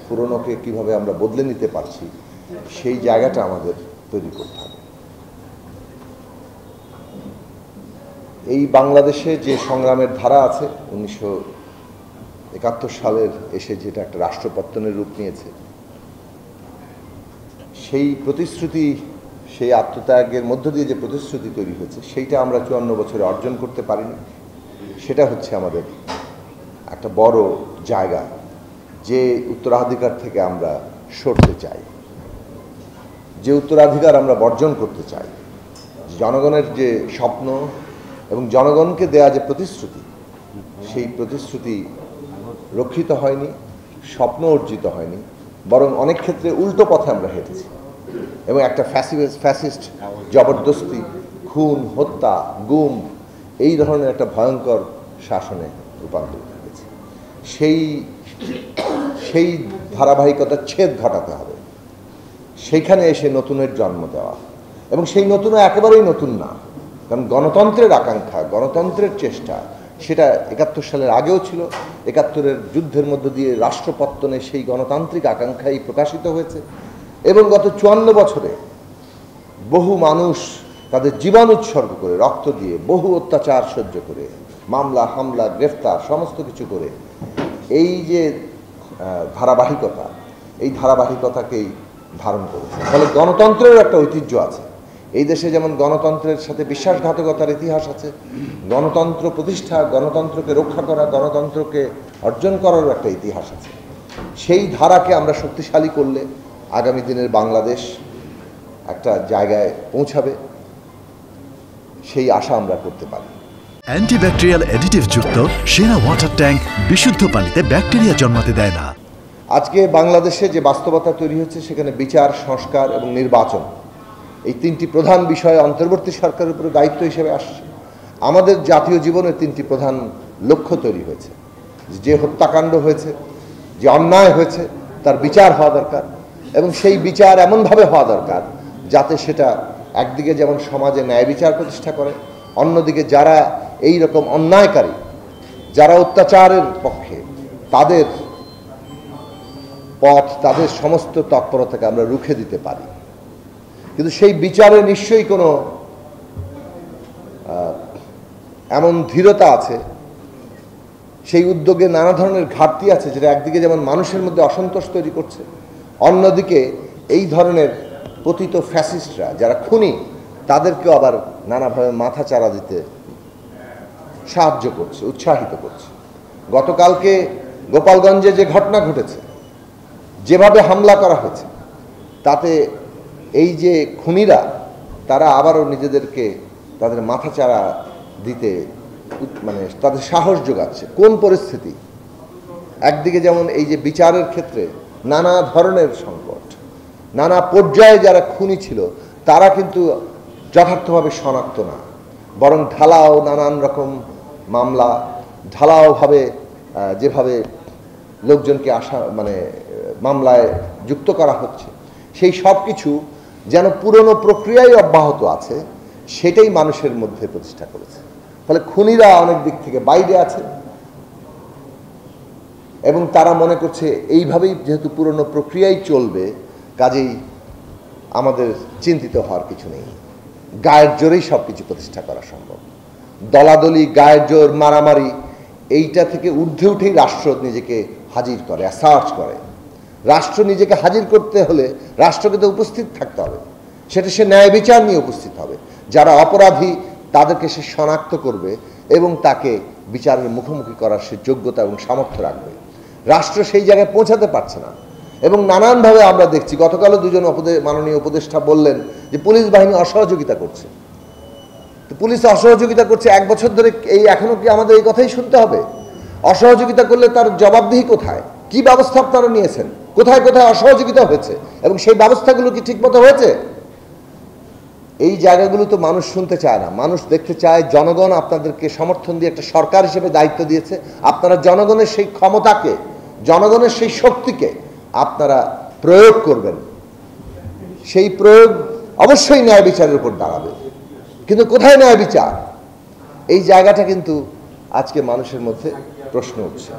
পুরনোকে কিভাবে আমরা বদলে নিতে পারছি সেই জায়গাটা আমাদের তৈরি করতে হবে। এই বাংলাদেশে যে সংগ্রামের ধারা আছে 1971 সালের এসে যেটা একটা রাষ্ট্রপত্তনের রূপ নিয়েছে, সেই প্রতিশ্রুতি, সেই আত্মত্যাগের মধ্য দিয়ে যে প্রতিশ্রুতি তৈরি হয়েছে সেইটা আমরা 54 বছরে অর্জন করতে পারিনি। সেটা হচ্ছে আমাদের একটা বড় জায়গা, যে উত্তরাধিকার থেকে আমরা সরতে চাই, যে উত্তরাধিকার আমরা বর্জন করতে চাই। জনগণের যে স্বপ্ন এবং জনগণকে দেয়া যে প্রতিশ্রুতি, সেই প্রতিশ্রুতি রক্ষিত হয়নি, স্বপ্ন অর্জিত হয়নি, বরং অনেক ক্ষেত্রে উল্টো পথে আমরা হেঁটেছি এবং একটা ফ্যাসিস্ট জবরদস্তি, খুন, হত্যা, গুম, এই ধরনের একটা ভয়ঙ্কর শাসনে রূপান্তরিত হয়েছে। সেই ধারাবাহিকতার ছেদ ঘটাতে হবে, সেইখানে এসে নতুনের জন্ম দেওয়া। এবং সেই নতুনও একেবারেই নতুন না, কারণ গণতন্ত্রের আকাঙ্ক্ষা, গণতন্ত্রের চেষ্টা সেটা 71 সালের আগেও ছিল। 71-এর যুদ্ধের মধ্য দিয়ে রাষ্ট্রপত্তনে সেই গণতান্ত্রিক আকাঙ্ক্ষাই প্রকাশিত হয়েছে এবং গত 54 বছরে বহু মানুষ তাদের জীবন উৎসর্গ করে, রক্ত দিয়ে, বহু অত্যাচার সহ্য করে, মামলা, হামলা, গ্রেফতার, সমস্ত কিছু করে এই যে ধারাবাহিকতা, এই ধারাবাহিকতাকেই ধারণ করেছে। ফলে গণতন্ত্রের একটা ঐতিহ্য আছে এই দেশে। যেমন গণতন্ত্রের সাথে বিশ্বাসঘাতকতার ইতিহাস আছে, গণতন্ত্র প্রতিষ্ঠা, গণতন্ত্রকে রক্ষা করা, গণতন্ত্রকে অর্জন করারও একটা ইতিহাস আছে। সেই ধারাকে আমরা শক্তিশালী করলে আগামী দিনের বাংলাদেশ একটা জায়গায় পৌঁছাবে, সেই আশা আমরা করতে পারি। অ্যান্টিব্যাকটেরিয়াল অ্যাডিটিভ যুক্ত সেরা ওয়াটার ট্যাঙ্ক বিশুদ্ধ পানিতে ব্যাকটেরিয়া জন্মাতে দেয় না। আজকে বাংলাদেশে যে বাস্তবতা তৈরি হচ্ছে সেখানে বিচার, সংস্কার এবং নির্বাচন, এই তিনটি প্রধান বিষয় অন্তর্বর্তী সরকারের উপরে দায়িত্ব হিসেবে আসছে। আমাদের জাতীয় জীবনের তিনটি প্রধান লক্ষ্য তৈরি হয়েছে। যে হত্যাকাণ্ড হয়েছে, যে অন্যায় হয়েছে, তার বিচার হওয়া দরকার এবং সেই বিচার এমনভাবে হওয়া দরকার যাতে সেটা একদিকে যেমন সমাজে ন্যায় বিচার প্রতিষ্ঠা করে, অন্যদিকে যারা এই রকম অন্যায়কারী, যারা অত্যাচারের পক্ষে, তাদের পথ, তাদের সমস্ত তৎপরতাকে আমরা রুখে দিতে পারি। কিন্তু সেই বিচারে নিশ্চয়ই কোনো এমন ধীরতা আছে, সেই উদ্যোগে নানা ধরনের ঘাটতি আছে, যেটা একদিকে যেমন মানুষের মধ্যে অসন্তোষ তৈরি করছে, অন্যদিকে এই ধরনের পতিত ফ্যাসিস্টরা যারা খুনি, তাদেরকেও আবার নানাভাবে মাথা চারা দিতে সাহায্য করছে, উৎসাহিত করছে। গতকালকে গোপালগঞ্জে যে ঘটনা ঘটেছে, যেভাবে হামলা করা হয়েছে, তাতে এই যে খুনিরা তারা আবারও নিজেদেরকে তাদের মাথাচাড়া দিতে মানে তাদের সাহস যোগাচ্ছে। কোন পরিস্থিতি! একদিকে যেমন এই যে বিচারের ক্ষেত্রে নানা ধরনের সংকট, নানা পর্যায়ে যারা খুনি ছিল তারা কিন্তু যথার্থভাবে শনাক্ত না, বরং ঢালাও নানান রকম মামলা, ঢালাওভাবে যেভাবে লোকজনকে মামলায় যুক্ত করা হচ্ছে, সেই সব কিছু যেন পুরনো প্রক্রিয়ায় অব্যাহত আছে, সেটাই মানুষের মধ্যে প্রতিষ্ঠা করেছে। ফলে খুনিরা অনেক দিক থেকে বাইরে আছে এবং তারা মনে করছে এইভাবেই যেহেতু পুরনো প্রক্রিয়াই চলবে, কাজেই আমাদের চিন্তিত হওয়ার কিছু নেই, গায়ের জোরেই সব কিছু প্রতিষ্ঠা করা সম্ভব। দলাদলি, গায়ের জোর, মারামারি, এইটা থেকে ঊর্ধ্বে উঠেই রাষ্ট্র নিজেকে হাজির করে, সার্চ করে। রাষ্ট্র নিজেকে হাজির করতে হলে রাষ্ট্রকে তো উপস্থিত থাকতে হবে, সেটা সে ন্যায় বিচার নিয়ে উপস্থিত হবে। যারা অপরাধী তাদেরকে সে শনাক্ত করবে এবং তাকে বিচারের মুখোমুখি করার সে যোগ্যতা এবং সামর্থ্য রাখবে। রাষ্ট্র সেই জায়গায় পৌঁছাতে পারছে না এবং নানানভাবে আমরা দেখছি। গতকালও দুজন মাননীয় উপদেষ্টা বললেন যে পুলিশ বাহিনী অসহযোগিতা করছে। তো পুলিশ অসহযোগিতা করছে 1 বছর ধরে, এই এখনো কি আমাদের এই কথাই শুনতে হবে? অসহযোগিতা করলে তার জবাবদিহি কোথায়? কি ব্যবস্থা আপনারা নিয়েছেন? কোথায় কোথায় অসহযোগিতা হয়েছে এবং সেই ব্যবস্থাগুলো কি ঠিকমতো হয়েছে? এই জায়গাগুলো তো মানুষ শুনতে চায় না। মানুষ দেখতে চায় জনগণ আপনাদেরকে সমর্থন দিয়ে একটা সরকার হিসেবে দায়িত্ব দিয়েছে, আপনারা জনগণের সেই ক্ষমতাকে, জনগণের সেই শক্তিকে আপনারা প্রয়োগ করবেন। সেই প্রয়োগ অবশ্যই ন্যায় বিচারের উপর দাঁড়াবে, কিন্তু কোথায় ন্যায় বিচার? এই জায়গাটা কিন্তু আজকে মানুষের মধ্যে প্রশ্ন উঠছে।